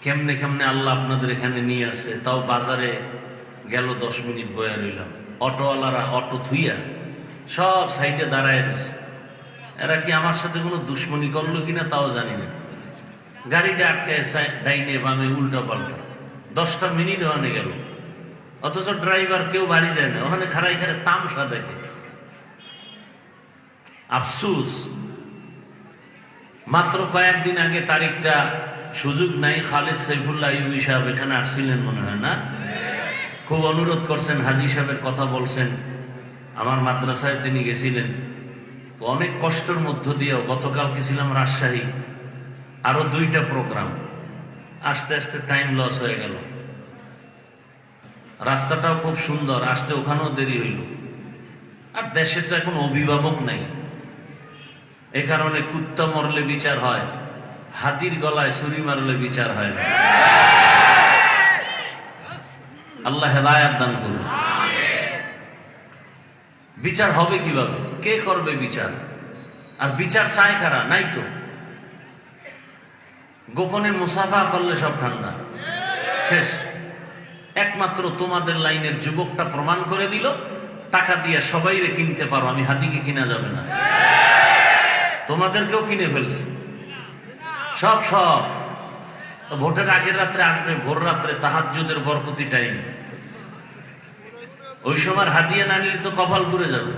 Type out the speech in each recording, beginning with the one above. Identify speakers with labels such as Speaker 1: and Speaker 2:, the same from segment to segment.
Speaker 1: কেমনে কেমনে আল্লাহ আপনাদের এখানে নিয়ে আসছে। তাও বাজারে গেল 10 মিনিট বয়া রইলাম, অটোওয়ালারা অটো থুইয়া সব সাইডে দাঁড়ায় দিছে। এরা কি আমার সাথে কোনো দুশ্মনী করলো কিনা তাও জানি না। গাড়িটা আটকায় ডাইনে বামে উল্টা পাল্টা, 10টা মিনিট ওখানে গেল, অথচ ড্রাইভার কেউ বাড়ি যায় না, ওখানে খাড়াই খাড়ে তামসা দেখে। আফসুস, মাত্র কয়েকদিন আগে তারিখটা সুযোগ নাই, খালেদ সাইফুল্লাহ আইয়ুবী সাহেব এখানে আসছিলেন মনে হয় না, খুব অনুরোধ করছেন, হাজী সাহেবের কথা বলছেন, আমার মাদ্রাসায় তিনি গেছিলেন। তো অনেক কষ্টের মধ্য দিয়েও গতকালকে ছিলাম রাজশাহী, আরো 2টা প্রোগ্রাম, আসতে আসতে টাইম লস হয়ে গেল। রাস্তাটাও খুব সুন্দর, আসতে ওখানেও দেরি হইল। আর দেশে তো এখন অভিভাবক নাই, এ কারণে কুত্তা মরলে বিচার হয়, হাতির গলায় ছুরি মারলে বিচার হয় না। আল্লাহ হেদায়াত দান করুন। বিচার হবে কিভাবে? কে করবে বিচার? আর বিচার চায় কারা? নাই তো। গোপনে মুসাফা করলে সব ঠান্ডা শেষ। একমাত্র তোমাদের লাইনের যুবকটা প্রমাণ করে দিল, টাকা দিয়ে সবাইরে কিনতে পারো, আমি হাদিকে কিনা যাবে না। তোমাদেরকেও কিনে ফেলছে সব সব। ভোটের আগের রাত্রে আসবে, ভোর রাত্রে তাহাজ্জুদের বরকতি টাইম, ওই সময় হাদিয়া না নিলে তো কপাল পুড়ে যাবে।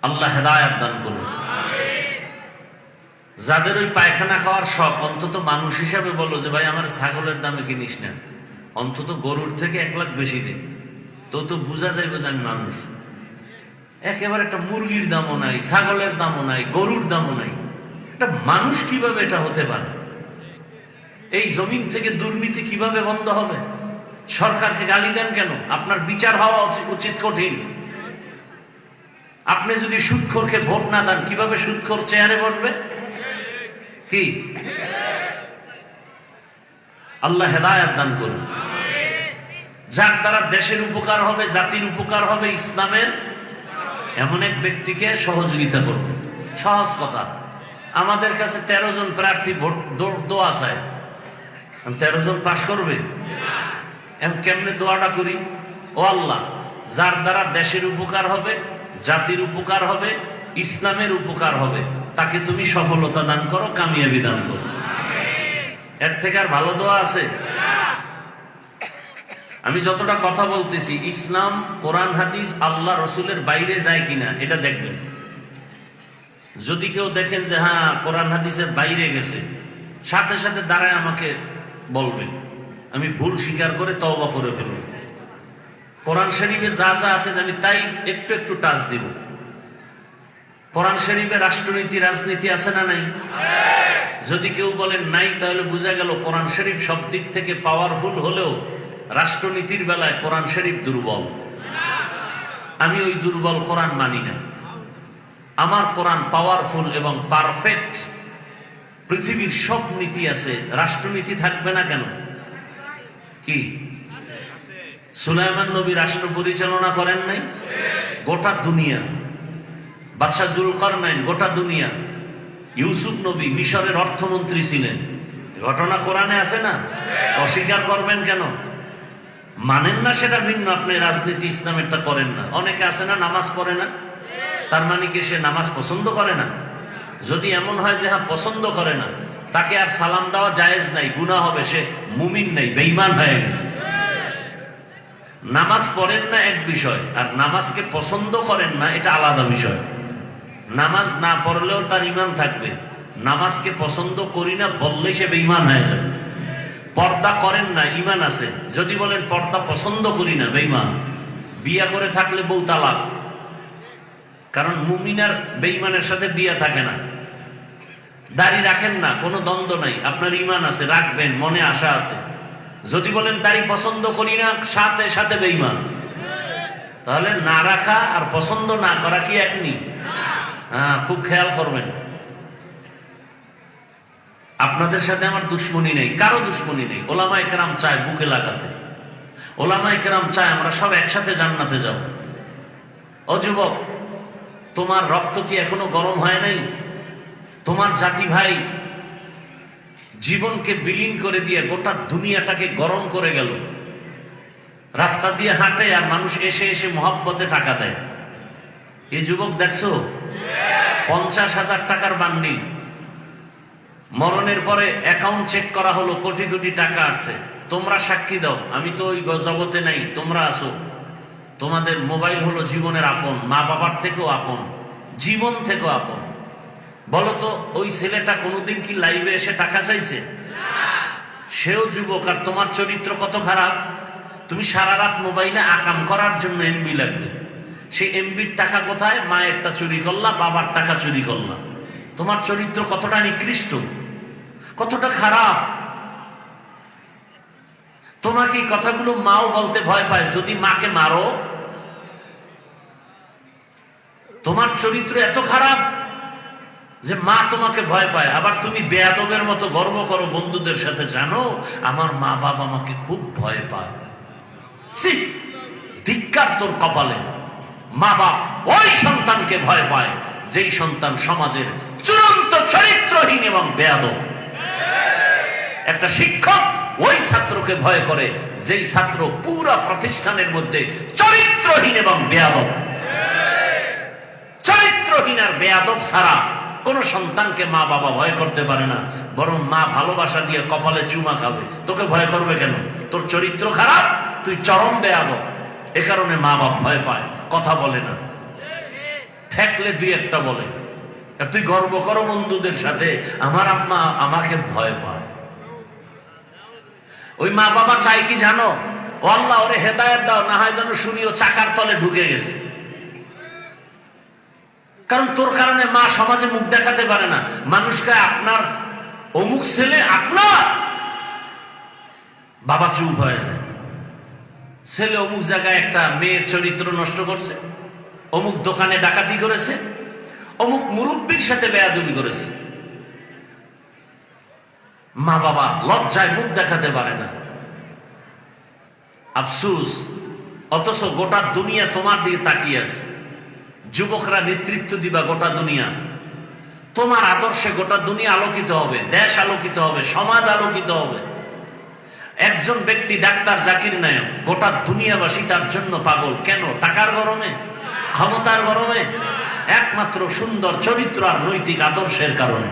Speaker 1: আল্লাহ হেদায়াত দান করুন। যাদের ওই পায়খানা খাওয়ার শখ, অন্তত মানুষ হিসাবে বলো যে ভাই আমার ছাগলের দামে কিনিস না, অন্তত গরুর থেকে 1 লাখ বেশি দিন, তো বোঝা যাইবে যে আমি মানুষ। একেবারে একটা মুরগির দামও নাই, ছাগলের দামও নাই, গরুর দামও নাই, একটা মানুষ কিভাবে এটা হতে পারে? এই জমিন থেকে দুর্নীতি কিভাবে বন্ধ হবে? সরকারকে গালি দেন কেন? আপনার বিচার হওয়া উচিত কঠিন। আপনি যদি সুদখোরকে ভোট না দেন, কিভাবে সুদখোর চেয়ারে বসবে? কি আল্লাহ হেদায়াত দান করুন। যার দ্বারা দেশের উপকার হবে, জাতির উপকার হবে, ইসলামের, এমন এক ব্যক্তিকে সহযোগিতা করবে। সহজ কথা, আমাদের কাছে 13 জন প্রার্থী ভোট দোয়া চায়, 13 জন পাশ করবে? কেমনে দোয়াটা করি? ও আল্লাহ, যার দ্বারা দেশের উপকার হবে, জাতির উপকার হবে, ইসলামের উপকার হবে, তাকে তুমি সফলতা দান করো, কামিয়াবি দান করো। এর থেকে আর ভালো দোয়া আছে? আমি যতটা কথা বলতেছি, ইসলাম, কোরআন হাদিস, আল্লাহ রসুলের বাইরে যায় কিনা এটা দেখবেন। যদি কেউ দেখেন যে হ্যাঁ কোরআন হাদিসের বাইরে গেছে, সাথে সাথে দাঁড়ায় আমাকে বলবেন, আমি ভুল স্বীকার করে তওবা করে ফেলব। কোরআন শরীফে যা যা আছে আমি তাই একটু একটু টাচ দিব। কোরআন শরীফে রাষ্ট্রনীতি, রাজনীতি আছে না নাই? যদি কেউ বলেন নাই, তাহলে বোঝা গেল কোরআন শরীফ সব দিক থেকে পাওয়ারফুল হলেও রাষ্ট্রনীতির বেলায় কোরআন শরীফ দুর্বল। আমি ওই দুর্বল কোরআন মানি না। আমার কোরআন পাওয়ারফুল এবং পারফেক্ট। পৃথিবীর সব নীতি আছে, রাষ্ট্রনীতি থাকবে না কেন? কি সুলাইমান নবী রাষ্ট্র পরিচালনা করেন নাই? গোটা দুনিয়া। বাদশাহ জুলকারনাইন, গোটা দুনিয়া। ইউসুফ নবী মিশরের অর্থমন্ত্রী ছিলেন। ঘটনা কোরআনে আছে না? অস্বীকার করবেন কেন? মানেন না সেটা ভিন্ন, আপনি রাজনীতি ইসলামেরটা করেন না। অনেকে আছে না নামাজ পড়ে না, তার মানে কি সে নামাজ পছন্দ করে না? যদি এমন হয় যে হ্যাঁ পছন্দ করে না, তাকে আর সালাম দেওয়া জায়েজ নাই, গুনাহ হবে, সে মুমিন নাই, বেঈমান হয়ে গেছে। নামাজ পড়েন না এক বিষয়, আর নামাজকে পছন্দ করেন না এটা আলাদা বিষয়। নামাজ না পড়লেও তার ঈমান থাকবে, নামাজকে পছন্দ করি না বললেই সে বেঈমান হয়ে যাবে। পর্দা করেন না, ঈমান আছে, যদি বলেন পর্দা পছন্দ করি না, বেঈমান। বিয়া করে থাকলে বউ তালাক, কারণ মুমিন আর বেঈমানের সাথে বিয়া থাকে না। দাড়ি রাখেন না, কোনো দ্বন্দ্ব নাই, আপনার ঈমান আছে, রাখবেন, মনে আশা আছে। যদি বলেন দাড়ি পছন্দ করি না, সাথে সাথে বেঈমান। তাহলে না রাখা আর পছন্দ না করা কি এক নি? হ্যাঁ, খুব খেয়াল করবেন। আপনাদের সাথে আমার দুশ্মনী নেই, কারো দুশ্মনী নেই। ওলামায়ে কেরাম চায় বুকে লাগাতে, ওলামায়ে কেরাম চায় আমরা সব একসাথে জান্নাতে যাব। ও যুবক, তোমার রক্ত কি এখনো গরম হয় নাই? তোমার জাতি ভাই জীবনকে বিলীন করে দিয়ে গোটা দুনিয়াটাকে গরম করে গেল। রাস্তা দিয়ে হাঁটে আর মানুষ এসে এসে মহব্বতে টাকা দেয়। এই যুবক দেখছো, 50,000 টাকার বান্ডিল, মরণের পরে অ্যাকাউন্ট চেক করা হলো, কোটি কোটি টাকা আছে। তোমরা সাক্ষী দাও, আমি তো ওই জগতে নাই, তোমরা আসো। তোমাদের মোবাইল হলো জীবনের আপন, মা বাবার থেকেও আপন, জীবন থেকেও আপন। বলো তো, ওই ছেলেটা কোনোদিন কি লাইভে এসে টাকা চাইছে? সেও যুবক, আর তোমার চরিত্র কত খারাপ। তুমি সারা রাত মোবাইলে আকাম করার জন্য এমবি লাগবে, সেই এমবির টাকা কোথায়? মায়েরটা চুরি করলা, বাবার টাকা চুরি করলা। তোমার চরিত্র কতটা নিকৃষ্ট, কতটা খারাপ। তোমাকে এই কথাগুলো মাও বলতে ভয় পায়, যদি মাকে মারো। তোমার চরিত্র এত খারাপ যে মা তোমাকে ভয় পায়। আবার তুমি বেয়াদবের মতো গর্ব করো বন্ধুদের সাথে, জানো আমার মা বাবা আমাকে খুব ভয় পায়। ধিক্কার তোর কপালে। মা বাপ ওই সন্তানকে ভয় পায় যেই সন্তান সমাজের চূড়ান্ত চরিত্রহীন এবং বেয়াদব। একটা শিক্ষক ওই ছাত্রকে ভয় করে যেই ছাত্র পুরা প্রতিষ্ঠানের মধ্যে চরিত্রহীন এবং বেয়াদব। চরিত্রহীন আর বেয়াদব ছাড়া কোন সন্তানকে মা বাবা ভয় করতে পারে না, বরং মা ভালোবাসা দিয়ে কপালে চুমা খাবে। তোকে ভয় করবে কেন? তোর চরিত্র খারাপ, তুই চরম বেয়াদব। এ কারণে মা বাপ ভয় পায়, কথা বলে না, ঠেকলে দুই একটা বলে। আর তুই গর্ব করো বন্ধুদের সাথে, আমার আম্মা আমাকে ভয় পায়। ওই মা বাবা চাই কি জানো? ও আল্লাহ, ওরে হেদায়েত দাও, না হয় যেন শুনিও চাকার তলে ঢুকে গেছে। কারণ তোর কারণে মা সমাজে মুখ দেখাতে পারে না। মানুষকে আপনার অমুক ছেলে, আপনার বাবা চুপ হয়ে যায়। ছেলে অমুক জায়গায় একটা মেয়ের চরিত্র নষ্ট করছে, অমুক দোকানে ডাকাতি করেছে, অমুক মুরব্বীর সাথে বেয়াদবি করেছে। মা বাবা লজ্জায় মুখ দেখাতে পারে না। আফসুস, অথচ গোটা দুনিয়া তোমার দিকে তাকিয়ে আছে। যুবকরা নেতৃত্ব দিবা গোটা দুনিয়া, তোমার আদর্শে গোটা দুনিয়া আলোকিত হবে, দেশ আলোকিত হবে, সমাজ আলোকিত হবে। একজন ব্যক্তি ডাক্তার জাকির নায়ক, গোটা দুনিয়াবাসী তার জন্য পাগল। কেন? টাকার গরমে, ক্ষমতার গরমে? একমাত্র সুন্দর চরিত্র আর নৈতিক আদর্শের কারণে।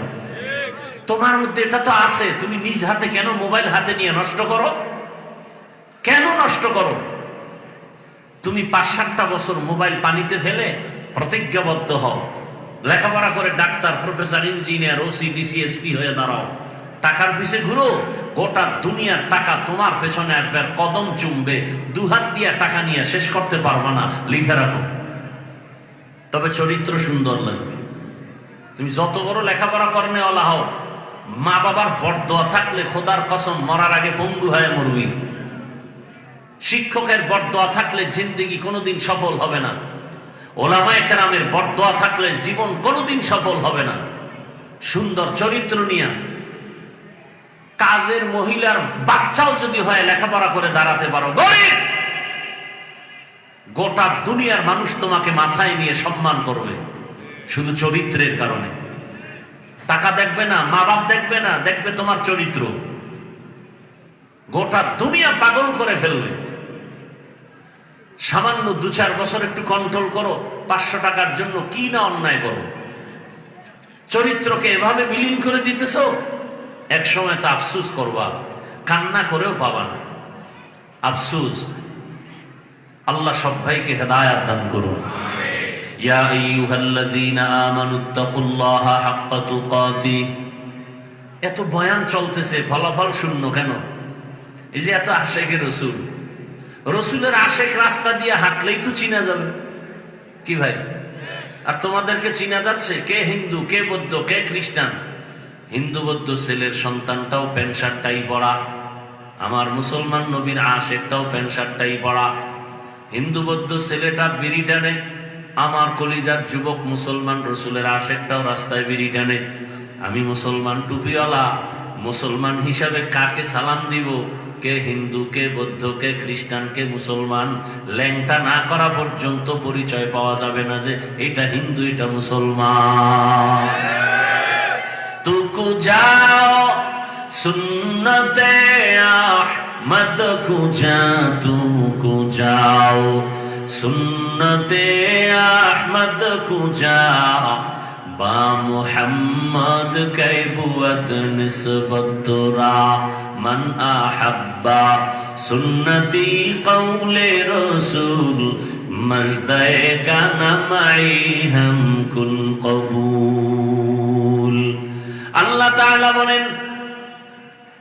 Speaker 1: তোমার মধ্যে এটা তো আছে, তুমি নিজ হাতে কেন মোবাইল হাতে নিয়ে নষ্ট করো? কেন নষ্ট করো? তুমি 5-7টা বছর মোবাইল পানিতে ফেলে প্রতিজ্ঞাবদ্ধ হও, লেখাপড়া করে doctor, professor, engineer, OC, DC SP হয়ে দাঁড়াও, টাকার পিছে ঘুরো। গোটা দুনিয়ার টাকা তোমার পেছনে একবার কদম চুমবে, দুহাত দিয়া টাকা নিয়ে শেষ করতে পারবা না। লিখে রাখো, তবে চরিত্র সুন্দর লাগবে। তুমি যত বড় লেখাপড়া করনে ওলা হও, মা বাবার বরদোয়া থাকলে খোদার কসম মরার আগে পঙ্গু হয়ে মরবি। শিক্ষকের বরদোয়া থাকলে জিন্দেগি কোনোদিন সফল হবে না। ওলামায়ে কেরামের বরদোয়া থাকলে জীবন কোনোদিন সফল হবে না। সুন্দর চরিত্র নিয়ে কাজের মহিলার বাচ্চাও যদি হয় লেখাপড়া করে দাঁড়াতে পারো, গরিব, গোটা দুনিয়ার মানুষ তোমাকে মাথায় নিয়ে সম্মান করবে শুধু চরিত্রের কারণে। টাকা দেখবে না, মা বাপ দেখবে না, দেখবে তোমার চরিত্র। গোটা দুনিয়া পাগল করে ফেলবে। সামান্য 2-4 বছর একটু কন্ট্রোল করো, 500 টাকার জন্য কি না অন্যায় করো। চরিত্রকে এভাবে বিলীন করে দিতেছ, এক সময় তো আফসুস করবা, কান্না করেও পাবা না। আফসুস। আল্লাহ সব ভাইকে হেদায়েত দান করুন। ইয়া আইয়ুহাল্লাযীনা আমানুত্তাকুল্লাহা হাক্কা তুকাতিহ। এত বয়ান চলতেছে, ফলাফল শূন্য কেন? এই যে এত আশেকে রসুল, রসুলের আশেক রাস্তা দিয়ে হাঁটলেই তো চিনা যাবে কি ভাই? আর তোমাদেরকে চিনা যাচ্ছে কে হিন্দু, কে বৌদ্ধ, কে খ্রিস্টান? হিন্দু বৌদ্ধ ছেলের সন্তানটাও প্যান্ট শার্টটাই পরা, আমার মুসলমান নবীর আশেকটাও প্যান্ট শার্টটাই পরা। হিন্দু বৌদ্ধ ছেলেটা বিড়ি টানে, আমার কলিজার যুবক মুসলমান রসুলের আশেকটাও রাস্তায় বিড়ি টানে। আমি মুসলমান টুপিওয়ালা, মুসলমান হিসাবে কাকে সালাম দিব? কে হিন্দু, কে বৌদ্ধ, কে খ্রিস্টান, কে মুসলমান? ল্যাংটা না করা পর্যন্ত পরিচয় পাওয়া যাবে না যে এটা হিন্দু, এটা মুসলমান। তুকু যাও सुन्नते अहमद को जाओ सुन्नते अहमद को जाओ बा मुहम्मद कैबुअत निस्बतुरा मन अहब्बा सुन्नती कौले रसूल मर्दे का नमाई हम कुन कबूल। আল্লাহ তাআলা বলেন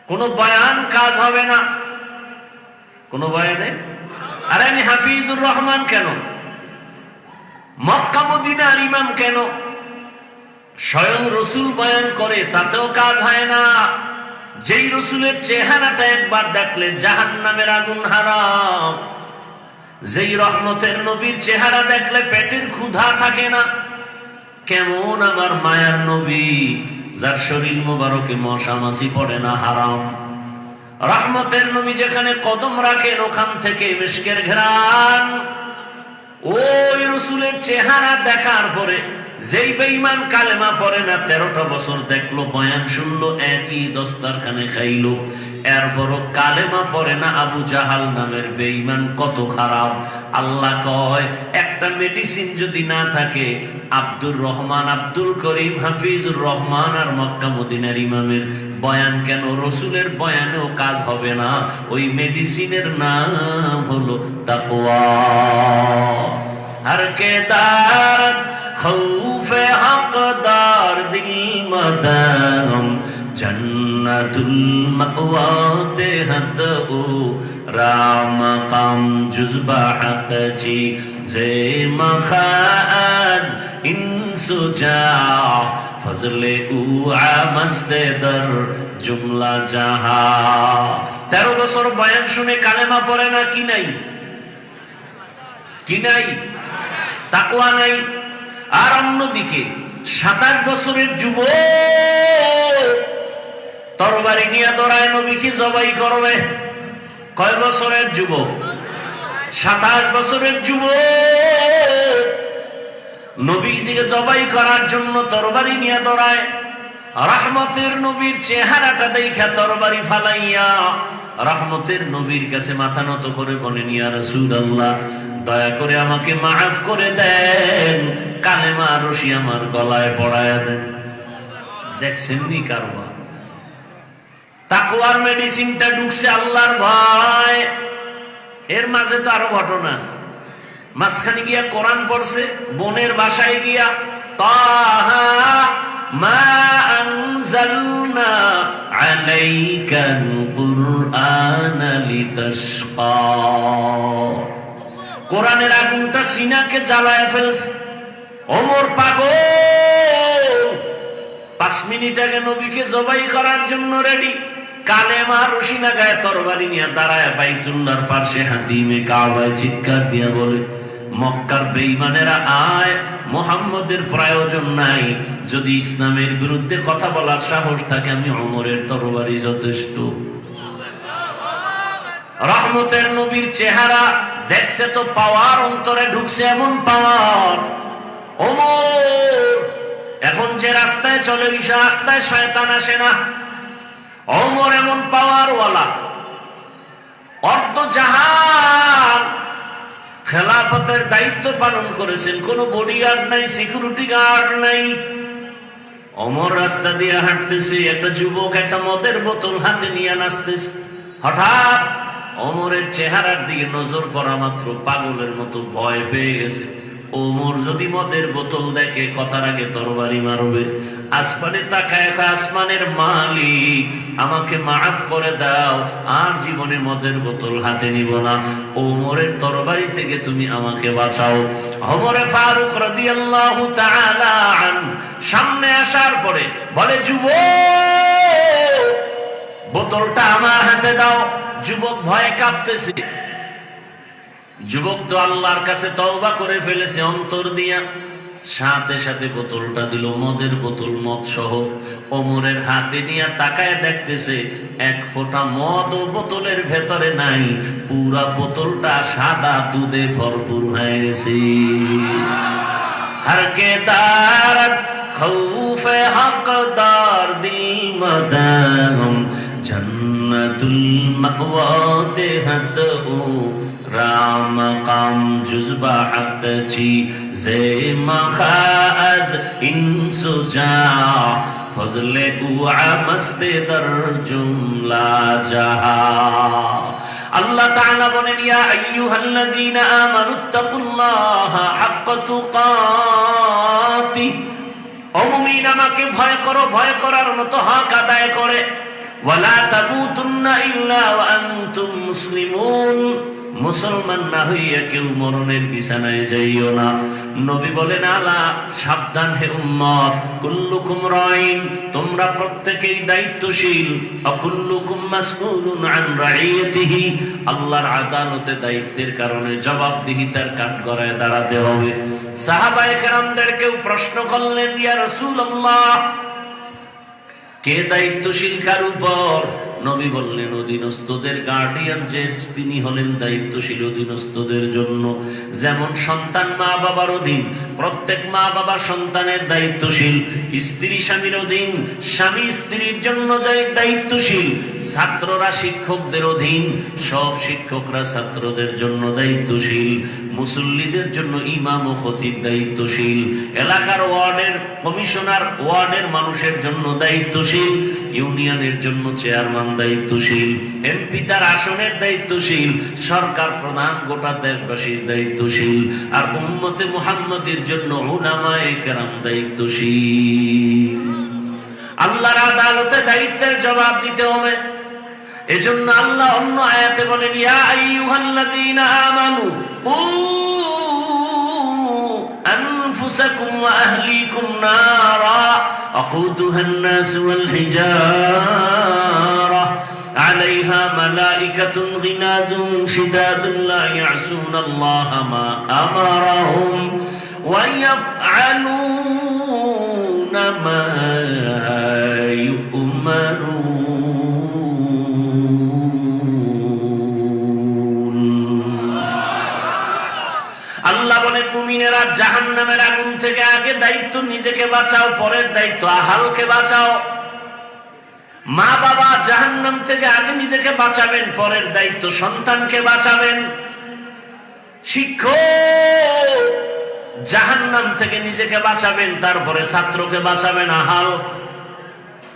Speaker 1: কোন বয়ান কাজ হবে না, কোন বয়ানে। আরে আমি হাফিজুর রহমান কেন, মক্কা মদিনার ইমাম কেন, স্বয়ং রসুল বয়ান করে তাতেও কাজ হয় না। যেই রসুলের চেহারাটা একবার দেখলে জাহান্নামের আগুন হারাম, যেই রহমতের নবীর চেহারা দেখলে পেটের ক্ষুধা থাকে না, কেমন আমার মায়ার নবী যার শরীর মোবারকে মশা মাছি পড়ে না, হারাম। রহমতের নবী যেখানে কদম রাখেন ওখান থেকে মিশকের ঘ্রাণ। ওই রসুলের চেহারা দেখার পরে যেই বেঈমান কালেমা পড়ে না, 13টা বছর দেখলো, বয়ান শুনলো, একই দস্তরখানে খাইলো, এরপরও কালেমা পড়ে না, আবু জাহাল নামের বেঈমান কত খারাপ। আল্লাহ কয় একটা মেডিসিন যদি না থাকে, আব্দুর রহমান, আব্দুল করিম, হাফিজুর রহমান আর মক্কা মদিনার ইমামের বয়ান কেন, রসুলের বয়ানেও কাজ হবে না। ওই মেডিসিনের নাম হলো তাকওয়া। हर के दार खौफे हकदार दिल मदाम जन्नतुल मअवा देहत ओ राम काम जुज़बा हक जी जे मखाज इंसुजा फजले उ आमस्ते दर जुमला जहा। 13 বছর বয়ান শুনে কালেমা পড়ে না, কি নাই, কি নাই, তাকওয়া নাই। আর অন্যদিকে 27 বছরের যুবক তরবারি নিয়ে দৌড়ায় নবীকে জবাই করবে। কয় বছরের যুবক? 27 বছরের যুবক নবীজিকে জবাই করার জন্য তরবারি নিয়ে দৌড়ায়। রহমতের নবীর চেহারাটা দেখা তরবারি ফালাইয়া রহমতের নবীর কাছে মাথা নত করে বলেন, ইয়া রাসূলুল্লাহ, দয়া করে আমাকে মাফ করে দেন, কালেমা রশি আমার গলায় পড়ায়া দেন। দেখছেন নি কারবার? তাকওয়ার মেডিসিনটা ঢুকছে আল্লাহর ভয়। এর মাঝে তো আরো ঘটনা আছে। মাঝখানে গিয়া কোরআন পড়ছে, বোনের বাসায় গিয়া তাহা মা আনজালনা আলাইকাল কুরআনা লিতাশকা। কোরআনের আগুনটা সিনাকে জ্বালায় ফেলছে। ওমর পাগল, 5 মিনিট আগে নবীকে জবাই করার জন্য রেডি, কালেমা রশিনা গায়ে তরবারি নিয়ে দাঁড়ায় বাইতুল্লাহর পাশে হাতিমে কাবায় চিৎকার দিয়া বলে, মক্কার বেঈমানেরা আয়, মুহাম্মদের প্রয়োজন নাই, যদি ইসলামের বিরুদ্ধে কথা বলার সাহস থাকে আমি ওমরের তরবারি যথেষ্ট। রহমতের নবীর চেহারা দেখছে তো পাওয়ার, অন্তরে ঢুকছে এমন পাওয়ার। ওমর এখন যে রাস্তায় চলে, রাস্তায় শয়তান আসে না। ওমর এমন পাওয়ার ওয়ালা, অর্ধ জাহান খেলাফতের দায়িত্ব পালন করেছেন, কোন বডিগার্ড নাই, সিকিউরিটি গার্ড নাই। ওমর রাস্তা দিয়ে হাঁটতেছে, একটা যুবক একটা মদের বোতল হাতে নিয়ে নাচতেছে। হঠাৎ ওমরের চেহারার দিকে নজর পড়া মাত্র পাগলের মতো ভয় পেয়ে গেছে। ওমর যদি মদের বোতল দেখে কথার আগে তরবারি মারবে। আসমানে তাকায়, আসমানের মালিক আমাকে মাফ করে দাও, আর জীবনে মদের বোতল হাতে নিব না, ওমরের তরবারি থেকে তুমি আমাকে বাঁচাও। ওমরে ফারুক রাদিয়াল্লাহু তাআলা আন সামনে আসার পরে বলে, যুবক বোতলটা আমার হাতে দাও। যুবক ভয়ে কাঁপতেছে। যুবক তো আল্লাহর কাছে তওবা করে ফেলেছে অন্তর দিয়া, সাথে সাথে বোতলটা দিল, মদের বোতল, মদ সহ। ওমরের হাতে নিয়ে তাকায় দেখতেছে 1 ফোঁটা মদ ও বোতলের ভেতরে নাই, পুরা বোতলটা সাদা দুধে ভরপুর হয়ে গেছে। हर के दार खौफ हकदार दिल मदाम জন্নতুল মাওয়া দেহত ও রাম কাম জুজবা হক চি জে মাখাজ ইনসুজা ফজলে উআ মস্তে দর জুমলা জাহা। আল্লাহ তাআলা বলেন, ইয়া আইয়ুহাল্লাযীনা আমানুত্তাকুল্লাহা হাক্কা তুকাতিহ, ও মুমিন আমাকে ভয় করো, ভয় করার মতো হক আদায় করে। ওয়ালা তামুতুন্না ইল্লা ওয়া আনতুম মুসলিমুন, মুসলমান না হইয়া কেউ মরণের বিছানায় যাইও না। নবী বলেন, আলা সাবধান হে উম্মত, কুল্লুকুম রাইন, তোমরা প্রত্যেকেই দায়িত্বশীল, কুল্লুকুম মাসউলুন আন রাইয়াতিহি, আল্লাহর আদালতে দায়িত্বের কারণে জবাবদিহিতার কাঠগড়ায় দাঁড়াতে হবে। সাহাবায়ে কেরামদেরকেও প্রশ্ন করলেন, ইয়া রাসূলুল্লাহ, কে দায়িত্বশীল কার উপর? নবী বললেন, অধীনস্থদের গার্ডিয়ান যে তিনি হলেন দায়িত্বশীল অধীনস্থদের জন্য। যেমন সন্তান মা বাবার অধীন, প্রত্যেক মা বাবা সন্তানের দায়িত্বশীল। স্ত্রী স্বামীর অধীন, স্বামী স্ত্রীর জন্য দায়িত্বশীল। ছাত্ররা শিক্ষকদের অধীন, সব শিক্ষকরা ছাত্রদের জন্য দায়িত্বশীল। মুসল্লিদের জন্য ইমাম ও খতিব দায়িত্বশীল। এলাকার ওয়ার্ডের কমিশনার ওয়ার্ডের মানুষের জন্য দায়িত্বশীল। ইউনিয়নের জন্য চেয়ারম্যান দায়িত্বশীল। এমপি তার আসনের দায়িত্বশীল। সরকার প্রধান গোটা দেশবাসীর দায়িত্বশীল। আর উম্মতে মুহাম্মাদের জন্য উলামায়ে কেরাম দায়িত্বশীল। আল্লাহর আদালতে দায়িত্বের জবাব দিতে হবে। এজন্য আল্লাহ অন্য আয়াতে বলেন, ইয়া আইয়ুহাল্লাযীনা আমানু কু আনফুসাকুম ওয়া আহলিকুম নারা আকুদুহান নাস ওয়াল হিজারা আলাইহা মালাইকাতুন গিনাদুন শিদাদুন লা ইয়াসুনাল্লাহা মা আমারাহুম ওয়া ইয়াফআলুনা মা ইউমারুন। আল্লাহ বলেন, মুমিনেরা জাহান্নামের আগুন থেকে আগে দায়িত্ব নিজেকে বাঁচাও, পরের দায়িত্ব আহালকে বাঁচাও। মা বাবা জাহান্নাম থেকে আগে নিজেকে বাঁচাবেন, পরের দায়িত্ব সন্তানকে বাঁচাবেন। শিক্ষক জাহান্নাম থেকে নিজেকে বাঁচাবেন, তারপরে ছাত্রকে বাঁচাবেন আহাল।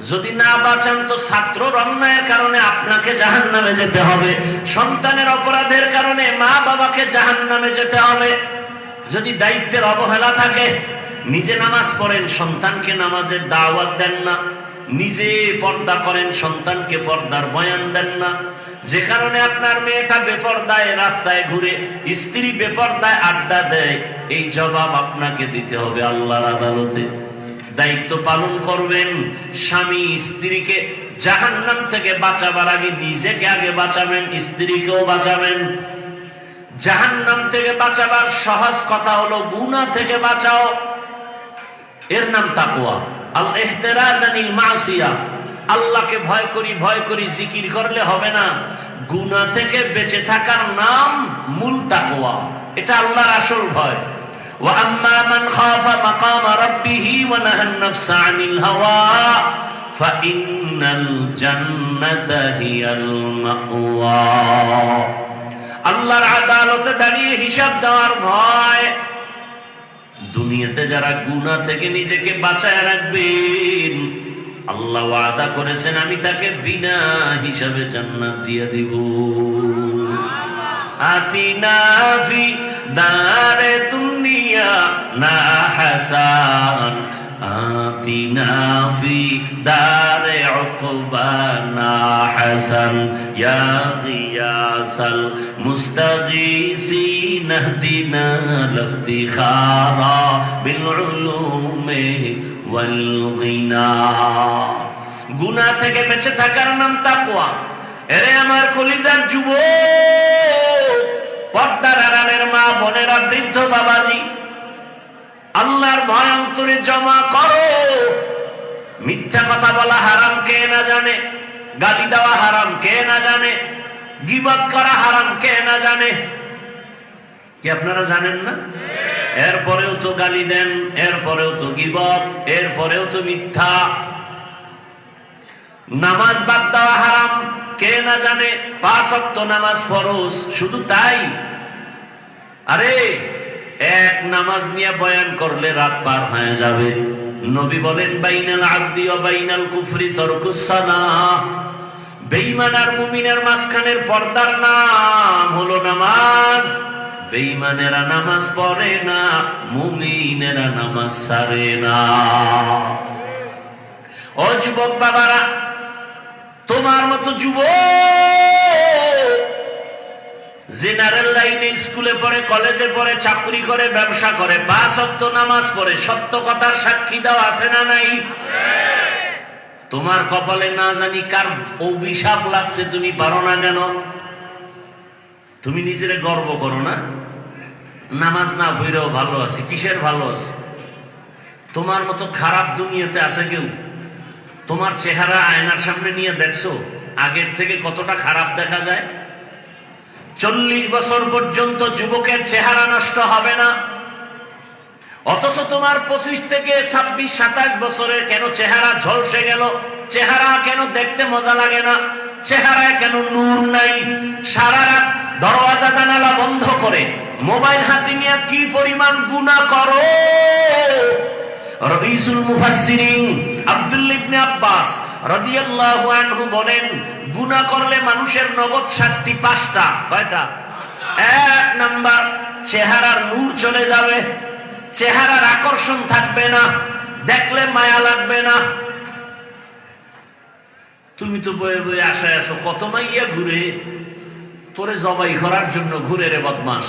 Speaker 1: যদি না বাঁচান তো ছাত্রর অন্যায়ের কারণে আপনাকে জাহান্নামে যেতে হবে, সন্তানের অপরাধের কারণে মা বাবাকে জাহান্নামে যেতে হবে। যদি দায়িত্বের অবহেলা থাকে, নিজে নামাজ পড়েন, সন্তানকে নামাজের দাওয়াত দেন না, নিজে পর্দা করেন, সন্তানকে পর্দার বয়ান দেন না, যে কারণে আপনার মেয়েটা বেপরদায় রাস্তায় ঘুরে, স্ত্রী বেপরদায় আড্ডা দেয়, এই জবাব আপনাকে দিতে হবে আল্লাহর আদালতে। দায়িত্ব পালন করবেন। স্বামী স্ত্রীকে জাহান্নাম থেকে বাঁচাবার আগে নিজেকে আগে বাঁচাবেন, স্ত্রীকেও বাঁচাবেন। জাহান্নাম থেকে বাঁচাবার সহজ কথা হলো গুনাহ থেকে বাঁচাও, এর নাম তাকওয়া। আল ইহতিরাজ আনিল মাসিয়া, আল্লাহকে ভয় করি জিকির করলে হবে না। গুনাহ থেকে বেঁচে থাকার নাম মূল তাকওয়া, এটা আল্লাহর আসল ভয়। وَأَمَّا مَنْ خَافَ مَقَامَ رَبِّهِ وَنَهَى النَّفْسَ عَنِ الْهَوَى فَإِنَّ الْجَنَّةَ هِيَ الْمَأْوَى। আল্লাহর আদালতে দাঁড়িয়ে হিসাব দেওয়ার ভয়। দুনিয়াতে যারা গুনাহ থেকে নিজেকে বাঁচায় রাখবেন, আল্লাহ ওয়াদা করেছেন আমি তাকে বিনা হিসাবে জান্নাত দিয়ে দিব। আতিনা ফি দারে দুনিয়া না হাসান, আতিনা ফি দারে উকবা না হাসান, ইয়া গিয়াসাল মুস্তাগীসিন ইহদিনা লিফতিখারা বিল উলুমি ওয়াল গিনা। গুনাহ থেকে বেঁচে থাকার নাম তাকওয়া। এরে আমার কলিজার যুবক, পর্দার আড়ালের মা বোনেরা, বৃদ্ধ বাবাজি, আল্লাহর ভয় অন্তরে জমা করো। মিথ্যা কথা বলা হারাম কে না জানে, গালি দেওয়া হারাম কে না জানে, গীবত করা হারাম কে না জানে। কি আপনারা জানেন না? এরপরেও তো গালি দেন, এরপরেও তো গীবত, এরপরেও তো মিথ্যা। নামাজ বাদ দেওয়া হারাম, কে না জানে? 5 ওয়াক্ত নামাজ ফরজ, শুধু তাই? আরে এক নামাজ নিয়ে বয়ান করলে রাত পার হয়ে যাবে। নবী বলেন বাইনাল আবদি ওয়া বাইনাল কুফরি তারকুস সালাহ, বেঈমান আর মুমিনের মাঝখানের পর্দার নাম হলো নামাজ। বেঈমানেরা নামাজ পড়ে না, মুমিনেরা নামাজ ছাড়ে না। ও যুবক বাবারা, তোমার মতো যুবক জেনারেল লাইনে স্কুলে পড়ে, কলেজে পড়ে, চাকরি করে, ব্যবসা করে, 5 ওয়াক্ত নামাজ পড়ে, সত্য কথার সাক্ষী দাও আছে না নাই? তোমার কপালে না জানি কার অভিশাপ লাগছে, তুমি পারো না কেন? তুমি নিজের গর্ব করো না? নামাজ না পড়েও ভালো আছে, কিসের ভালো আছে? তোমার মতো খারাপ দুনিয়াতে আছে কেউ? তোমার চেহারা আয়নার সামনে নিয়ে দেখছো আগের থেকে কতটা খারাপ দেখা যায়? 40 বছর পর্যন্ত যুবকের চেহারা নষ্ট হবে না, অথচ তোমার 25 থেকে 26, 27 বছরের কেন চেহারা ঝলসে গেল? চেহারা কেন দেখতে মজা লাগে না? চেহারায় কেন নূর নাই? সারা রাত দরওয়াজা জানালা বন্ধ করে মোবাইল হাতে নিয়ে কি পরিমাণ গুনাহ করো। রাইসুল মুফাসসিরিন আব্দুল্লাহ ইবনে আব্বাস রাদিয়াল্লাহু আনহু বলেন, গুনাহ করলে মানুষের নগদ শাস্তি 5টা। কয়টা? 1 নাম্বার, চেহারার নূর চলে যাবে, চেহারার আকর্ষণ থাকবে না, দেখলে মায়া লাগবে না। তুমি তো বয়ে বয়ে আশায় আছো, কত মাইয়া ঘুরে, তোরে জবাই করার জন্য ঘুরে রে বদমাস,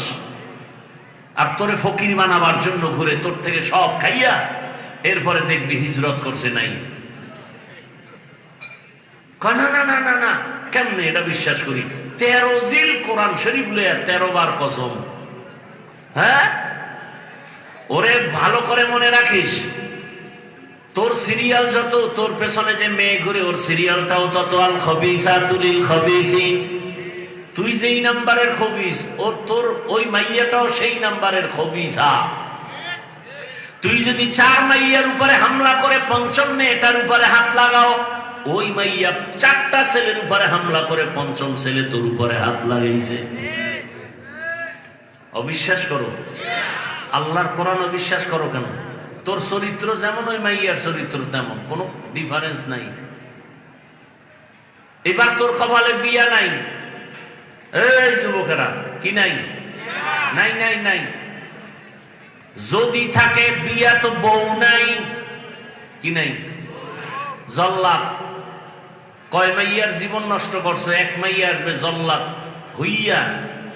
Speaker 1: আর তোরে ফকির বানাবার জন্য ঘুরে, তোর থেকে সব খাইয়া এরপরে দেখবি হিজরত করছে নাই। না না না না না, কেমনে এটা বিশ্বাস করি? 13 জিল কোরআন শরীফ লইয়া 13 বার কসম। হ্যাঁ, ওরে ভালো করে মনে রাখিস, তোর সিরিয়াল যত, তোর পেছনে যে মেয়ে ঘুরে ওর সিরিয়ালটাও তত। আল খবিসাতু লিল খবিসিন, তুই যেই নাম্বারের খবিস, ওর তোর ওই মাইয়াটাও সেই নাম্বারের খবিসা। তুই যদি 4 মাইয়ার উপরে হামলা করে 5ম মেয়েটার উপরে হাত লাগাও, ওই মাইয়া 4টা ছেলের উপরে হামলা করে 5ম ছেলে তোর উপরে হাত লাগাইছে। অবিশ্বাস করো? আল্লাহর কোরআন অবিশ্বাস করো কেন? তোর চরিত্র যেমন ওই মাইয়ার চরিত্র তেমন, কোনো ডিফারেন্স নাই। এবার তোর কপালে বিয়া নাই। এই যুবকেরা, কি নাই? নাই নাই নাই। যদি থাকে বিয়া তো বউ নাই। কি নাই? জল্লাদ। কয় মাইয়ার জীবন নষ্ট করছো? 1 মাইয়া আসবে জল্লাদ হইয়া,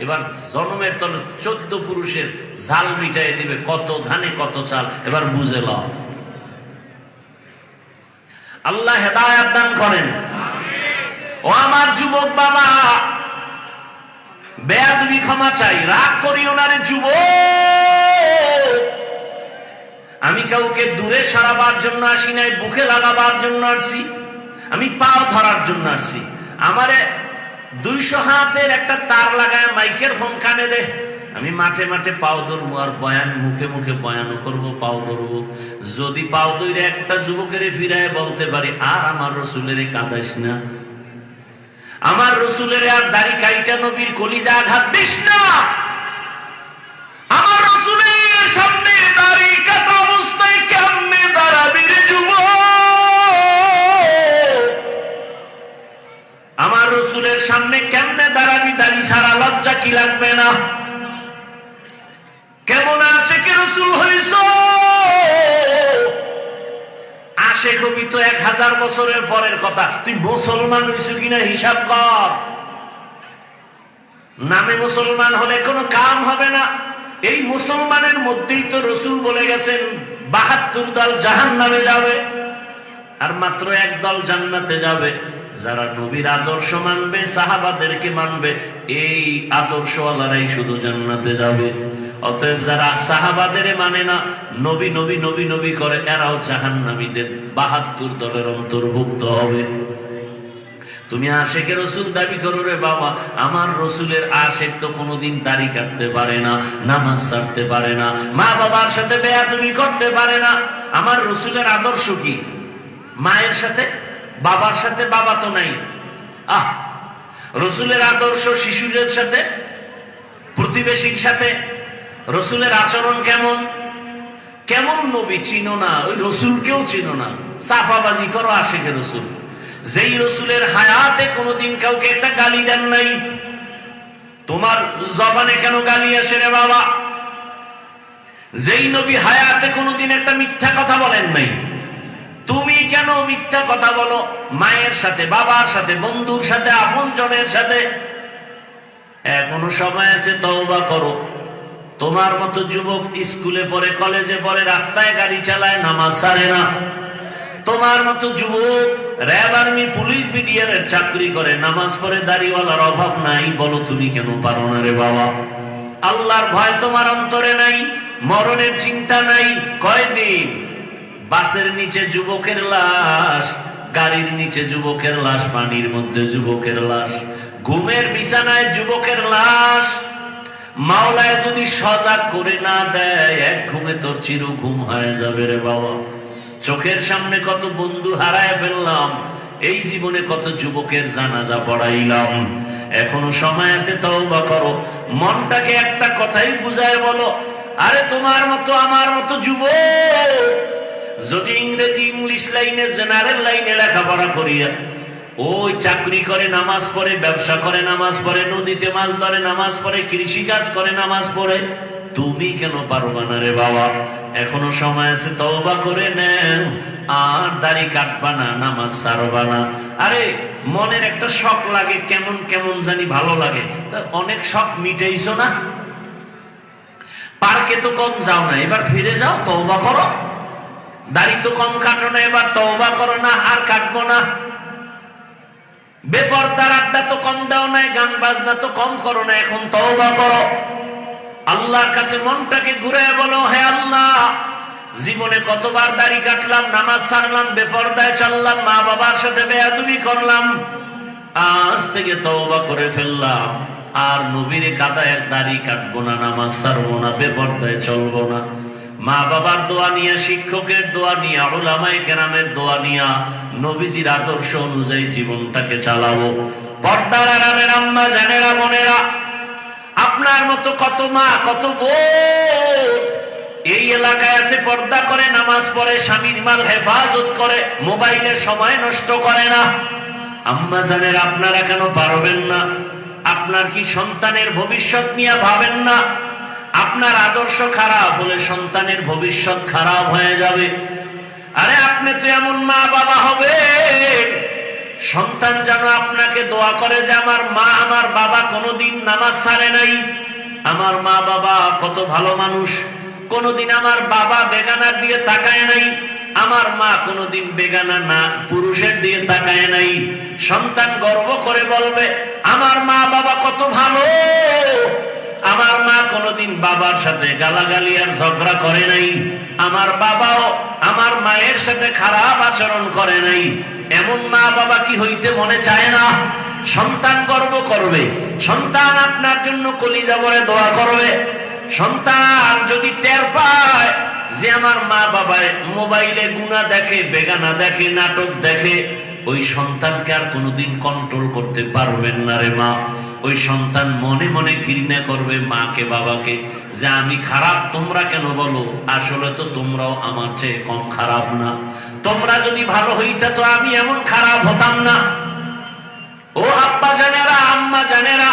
Speaker 1: এবার জন্মের তলে 14 পুরুষের জাল মিটাই দিবে, কত ধানে কত চাল। এবার বুঝে লও। আল্লাহ হেদায়েত দান করেন। ও আমার যুবক বাবা, বেয়াদবি ক্ষমা চাই, রাগ করিও না রে যুবক। আমি কাউকে দূরে সরাবার জন্য আসি নাই, বুকে লাগাবার জন্য আসছি। আমি পাও ধরার জন্য আসছি। আমারে 200 হাতের একটা তার লাগায় মাইকের ফোন কানে দে, আমি মাঠে মাঠে পাও ধরবো, আর বয়ান মুখে মুখে বয়ানও করবো, পাও ধরবো। যদি পাও ধরে একটা যুবকের ফিরায় বলতে পারি, আর আমার রসুলের কাঁদাস না, আমার রসুলের আর দাড়ি কাইটা নবীর কলিজা আঘাত দিস না, আমার রসুলের সামনে দাড়ি কাটা অবস্থায় কেমনে দাঁড়াবি রে যুবক? আমার রসুলের সামনে কেমনে দাঁড়াবি দাড়ি ছাড়া? লজ্জা কি লাগবে না? কেমন আশেকে রসুল হইছ? আশেক হবি তো 1000 বছরের পরের কথা। তুই মুসলমান হইছ কিনা হিসাব কর। নামে মুসলমান হলে কোনো কাম হবে না। এই মুসলমানের মধ্যেই তো রসুল বলে গেছেন 72 দল জাহান্নামে যাবে, আর মাত্র 1 দল জান্নাতে যাবে। যারা নবীর আদর্শ মানবে, সাহাবাদেরকে মানবে, এই আদর্শওয়ালারাই শুধু জান্নাতে যাবে। অতএব যারা সাহাবাদের মানে না, নবী নবী নবী নবী করে, এরাও জাহান্নামীদের 72 দলের অন্তর্ভুক্ত হবে। তুমি আশেকে রসুল দাবি করো রে বাবা, আমার রসুলের আশেক তো কোনোদিন দাড়ি কাটতে পারে না, নামাজ ছাড়তে পারে না, মা বাবার সাথে বেয়াদবি করতে পারে না। আমার রসুলের আদর্শ কি? মায়ের সাথে বাবার সাথে বাবা তো নাই। আহ, রসুলের আদর্শ শিশুদের সাথে, প্রতিবেশীর সাথে রসুলের আচরণ কেমন? কেমন নবী চিনো না, ওই রসুলকেও চিনো না, চাপাবাজি করো আশিকে রসুল। যেই রসুলের হায়াতে কোনোদিন কাউকে একটা গালি দেন নাই, তোমার জবানে কেন গালি আসে রে বাবা? যেই নবী হায়াতে কোনোদিন একটা মিথ্যা কথা বলেন নাই, তুমি কেন মিথ্যা কথা বলো মায়ের সাথে, বাবার সাথে, বন্ধুর সাথে, আপনজনের সাথে? এখনো সময় আছে, তওবা করো। তোমার মতো যুবক স্কুলে পড়ে, কলেজে পড়ে, রাস্তায় গাড়ি চালায়, নামাজ ছাড়ে না। তোমার মতো যুবক র্যাব, আর্মি, পুলিশ, বিডিআর এর চাকরি করে, নামাজ পড়ে, দাড়িওয়ালার অভাব নাই। বলো তুমি কেন পারো না রে বাবা? আল্লাহর ভয় তোমার অন্তরে নাই, মরণের চিন্তা নাই। কয়দিন বাসের নিচে যুবকের লাশ, গাড়ির নিচে যুবকের লাশ, পানির মধ্যে যুবকের লাশ, ঘুমের বিছানায় যুবকের লাশ। মাওলায় যদি সজাগ করে না দেয়, এক ঘুমে তোর চির ঘুম হয়ে যাবে রে বাবা। চোখের সামনে কত বন্ধু হারায় ফেললাম, এই জীবনে কত যুবকের জানাজা পড়াইলাম। এখনো সময় আছে, তওবা করো। মনটাকে একটা কথাই বুঝায় বলো, আরে তোমার মতো আমার মতো যুবক যদি ইংরেজি, ইংলিশ লাইনে, জেনারেল লাইনে লেখাপড়া করিয়া, ওই চাকরি করে, নামাজ পড়ে, ব্যবসা করে, নামাজ পড়ে, নদীতে মাছ ধরে, নামাজ পড়ে, কৃষি কাজ করে, নামাজ পড়ে, তুমি কেন পারবা না রে বাবা? এখনো সময় আছে, তওবা করে নেন। আর দাড়ি কাটবা না, নামাজ ছাড়বা না। আরে মনের একটা শখ লাগে, কেমন কেমন জানি ভালো লাগে, তা অনেক শখ মিটাইছো না? পার্কে তো কম যাও না, এবার ফিরে যাও, তওবা করো। দাড়ি তো কম কাটো না, এবার তওবা করো না আর কাটবো না। বেপরদার আড্ডা তো কম দাও না, গান বাজনা তো কম করো না, এখন তওবা করো। আল্লাহর কাছে মনটাকে ঘুরে বলো, হে আল্লাহ, জীবনে কতবার দাড়ি কাটলাম, নামাজ ছাড়লাম, বেপরদায় চললাম, মা বাবার সাথে বেয়াদবি করলাম, আজ থেকে তওবা করে ফেললাম। আর নবীরে কাদায় দাড়ি কাটবো না, নামাজ ছাড়বো না, বেপরদায় চলবো না। মা বাবার দোয়া নিয়া, শিক্ষকের দোয়া নিয়া, উলামায়ে কেরামের দোয়া নিয়া, নবীজির আদর্শ অনুযায়ী জীবনটাকে চালাবো। পর্দার আড়ালের আম্মা জানেরা, বোনেরা, আপনার মতো কত মা, কত বোন এই এলাকায় আছে, পর্দা করে, নামাজ পড়ে, স্বামীর মাল হেফাজত করে, মোবাইলে সময় নষ্ট করে না। আম্মা জানেরা, আপনারা কেন পারবেন না? আপনার কি সন্তানের ভবিষ্যৎ নিয়ে ভাবেন না? আপনার আদর্শ খারাপ হলে সন্তানের ভবিষ্যৎ খারাপ হয়ে যাবে। আরে আপনি তো এমন মা বাবা হবে, সন্তান যেন আপনাকে দোয়া করে যে আমার মা, আমার বাবা কোনোদিন নামাজ ছাড়ে নাই, আমার মা বাবা কত ভালো মানুষ, কোনোদিন আমার বাবা বেগানার দিকে তাকায় নাই, আমার মা কোনোদিন বেগানা না পুরুষের দিকে তাকায় নাই। সন্তান গর্ব করে বলবে, আমার মা বাবা কত ভালো, আমার মা কোনোদিন বাবার সাথে গালাগালি আর ঝগড়া করে নাই, আমার বাবাও আমার মায়ের সাথে খারাপ আচরণ করে নাই। এমন মা বাবা কি হইতে মনে চায় না? সন্তান গর্ব করবে, সন্তান আপনার জন্য কলিজা ভরে দোয়া করবে। সন্তান যদি টের পায় যে আমার মা বাবা মোবাইলে গুনাহ দেখে, বেগানা দেখে, নাটক দেখে, ওই সন্তানকে আর কোনোদিন কন্ট্রোল করতে পারবেন না রে মা। ওই সন্তান মনে মনে ঘৃণা করবে মাকে, বাবাকে, যে আমি খারাপ, তোমরা কেন বলো? আসলে তো তোমরাও আমার চেয়ে কম খারাপ না। তোমরা যদি ভালো হইতা তো আমি এমন খারাপ হতাম না। ও আব্বা জানেরা, আম্মা জানেরা,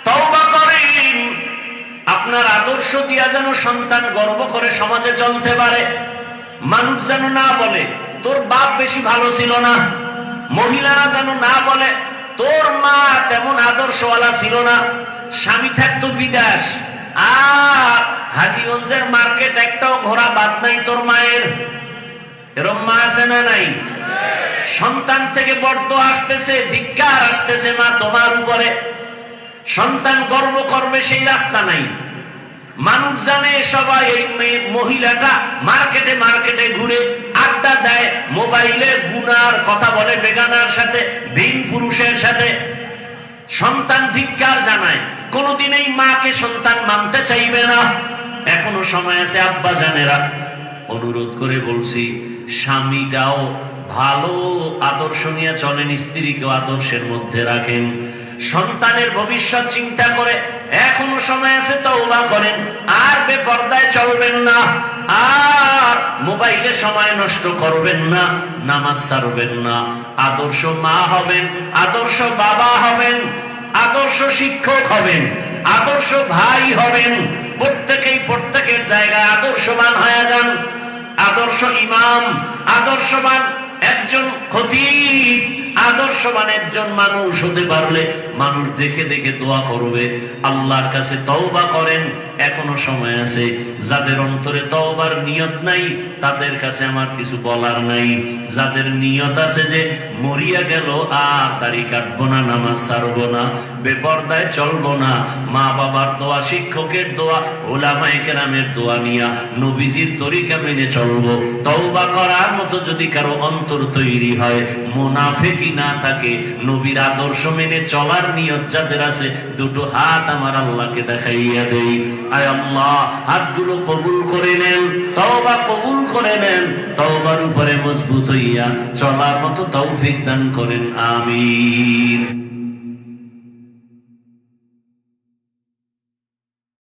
Speaker 1: তওবা করেন। আপনার আদর্শ দিয়া যেন সন্তান গর্ব করে সমাজে চলতে পারে। মানুষ যেন না বলে তোর বাপ বেশি ভালো ছিল না, মহিলারা যেন না বলে তোর মা তেমন আদর্শওয়ালা ছিল না, স্বামী থাকতো বিদেশ আর হাজীগঞ্জের মার্কেট একটাও ঘোরা বাদ নাই তোর মায়ের। এরম মা আছে না নাই? সন্তান থেকে বড্ড আসতেছে, ধিক্কার আসতেছে মা তোমার উপরে। সন্তান গর্ব করবে সেই রাস্তা নাই। মানুষ জানে সবাই এই মহিলাটা মার্কেটে মার্কেটে ঘুরে আড্ডা দেয়, মোবাইলে গুনার কথা বলে, বেগানার সাথে, ভিন পুরুষের সাথে। সন্তান ধিক্কার জানায়, কোনদিন এই মাকে সন্তান মানতে চাইবে না। এখনো সময় আছে আব্বা জানেরা, অনুরোধ করে বলছি, স্বামীটাও ভালো আদর্শ নিয়ে চলেন, স্ত্রীকেও আদর্শের মধ্যে রাখেন, সন্তানের ভবিষ্যৎ চিন্তা করে এখনো সময় আছে, তওবা করেন। আর বেপরদায় চলবেন না, আর মোবাইলে সময় নষ্ট করবেন না, নামাজ ছাড়বেন না। আদর্শ মা হবেন, আদর্শ বাবা হবেন, আদর্শ শিক্ষক হবেন, আদর্শ ভাই হবেন। প্রত্যেকেই প্রত্যেকের জায়গায় আদর্শবান হয়ে যান। আদর্শ ইমাম, আদর্শবান একজন খতিব, আদর্শবান একজন মানুষ হতে পারলে মানুষ দেখে দেখে দোয়া করবে। আল্লাহর কাছে তওবা করেন, এখনো সময় আছে। যাদের অন্তরে তওবার নিয়ত নাই তাদের কাছে আমার কিছু বলার নাই। যাদের নিয়ত আছে যে মরিয়া গেল আর দাড়ি কাটবো না, নামাজ ছাড়বো না, বেপরদায় চলবো না, মা বাবার দোয়া, শিক্ষকের দোয়া, উলামায়ে কেরামের দোয়া নিয়া নবীজির তরিকা মেনে চলবো, তওবা করার মতো যদি কারো অন্তর তৈরি হয়, মুনাফিকি না থাকে, নবীর আদর্শ মেনে চলার নিয়ত যাদের আছে, দুটো হাত আমার আল্লাহকে দেখাইয়া দেই। আয় আল্লাহ, হাতগুলো কবুল করে নেন, তওবা কবুল করে নেন, তওবার উপরে মজবুত হইয়া চলার মতো তৌফিক দান করেন। আমিন।